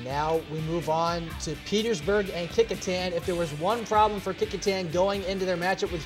Now we move on to Petersburg and Kecoughtan. If there was one problem for Kecoughtan going into their matchup with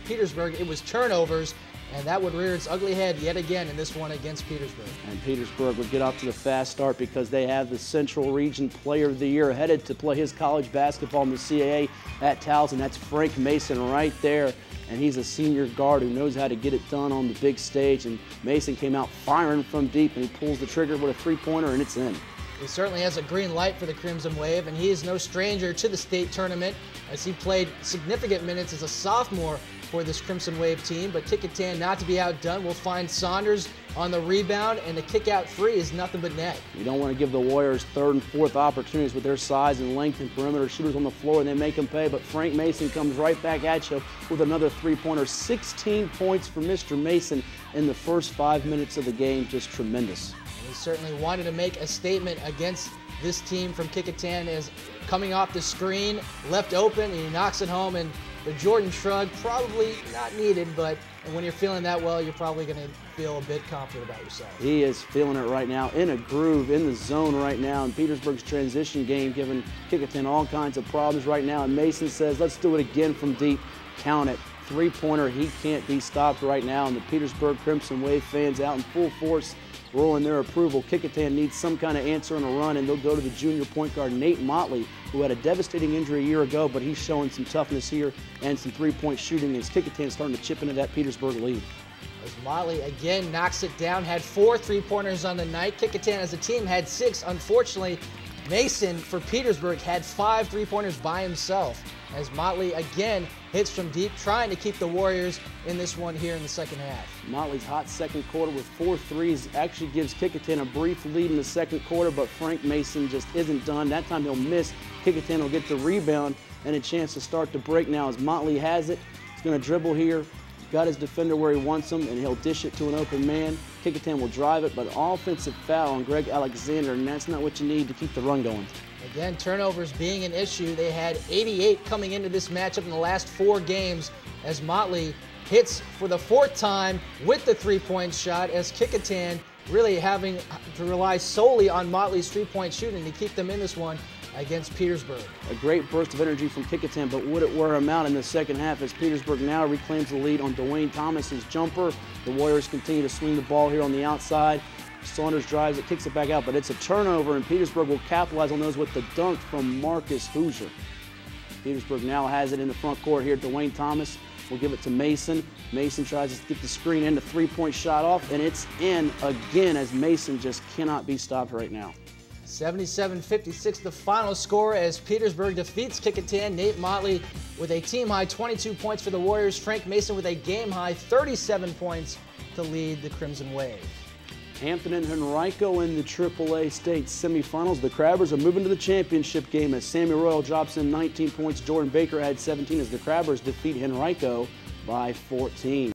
Petersburg, it was turnovers, and that would rear its ugly head yet again in this one against Petersburg. And Petersburg would get off to the fast start because they have the Central Region Player of the Year headed to play his college basketball in the CAA at Towson. That's Frank Mason right there. And he's a senior guard who knows how to get it done on the big stage. And Mason came out firing from deep, and he pulls the trigger with a three-pointer, and it's in. He certainly has a green light for the Crimson Wave, and he is no stranger to the state tournament as he played significant minutes as a sophomore for this Crimson Wave team. But Kecoughtan not to be outdone. We'll find Saunders on the rebound, and the kick-out three is nothing but net. You don't want to give the Warriors third and fourth opportunities with their size and length and perimeter shooters on the floor, and they make them pay. But Frank Mason comes right back at you with another three-pointer. 16 points for Mr. Mason in the first 5 minutes of the game. Just tremendous. He certainly wanted to make a statement against this team from Kecoughtan as coming off the screen, left open, and he knocks it home. And the Jordan shrug, probably not needed, but when you're feeling that well, you're probably going to feel a bit confident about yourself. He is feeling it right now, in a groove, in the zone right now. And Petersburg's transition game giving Kecoughtan all kinds of problems right now. And Mason says, let's do it again from deep. Count it. Three-pointer, he can't be stopped right now. And the Petersburg Crimson Wave fans out in full force, rolling their approval. Kecoughtan needs some kind of answer on a run, and they'll go to the junior point guard Nate Motley, who had a devastating injury a year ago, but he's showing some toughness here and some three-point shooting as Kecoughtan starting to chip into that Petersburg lead. As Motley again knocks it down, had 4 three-pointers on the night. Kecoughtan as a team had 6. Unfortunately, Mason for Petersburg had 5 three-pointers by himself as Motley again hits from deep, trying to keep the Warriors in this one here in the second half. Motley's hot second quarter with 4 threes actually gives Kecoughtan a brief lead in the second quarter, but Frank Mason just isn't done. That time he'll miss. Kecoughtan will get the rebound and a chance to start the break now as Motley has it. He's going to dribble here. Got his defender where he wants him, and he'll dish it to an open man. Kecoughtan will drive it, but offensive foul on Greg Alexander, and that's not what you need to keep the run going. Again, turnovers being an issue. They had 88 coming into this matchup in the last 4 games as Motley hits for the 4th time with the three-point shot as Kecoughtan really having to rely solely on Motley's three-point shooting to keep them in this one against Petersburg. A great burst of energy from Kecoughtan, but would it wear him out in the second half as Petersburg now reclaims the lead on Dwayne Thomas's jumper. The Warriors continue to swing the ball here on the outside. Saunders drives it, kicks it back out, but it's a turnover, and Petersburg will capitalize on those with the dunk from Marcus Hoosier. Petersburg now has it in the front court here. Dwayne Thomas will give it to Mason. Mason tries to get the screen and the three-point shot off, and it's in again as Mason just cannot be stopped right now. 77-56 the final score as Petersburg defeats Kecoughtan. Nate Motley with a team-high 22 points for the Warriors. Frank Mason with a game-high 37 points to lead the Crimson Wave. Hampton and Henrico in the AAA state semifinals. The Crabbers are moving to the championship game as Sammy Royal drops in 19 points. Jordan Baker had 17 as the Crabbers defeat Henrico by 14.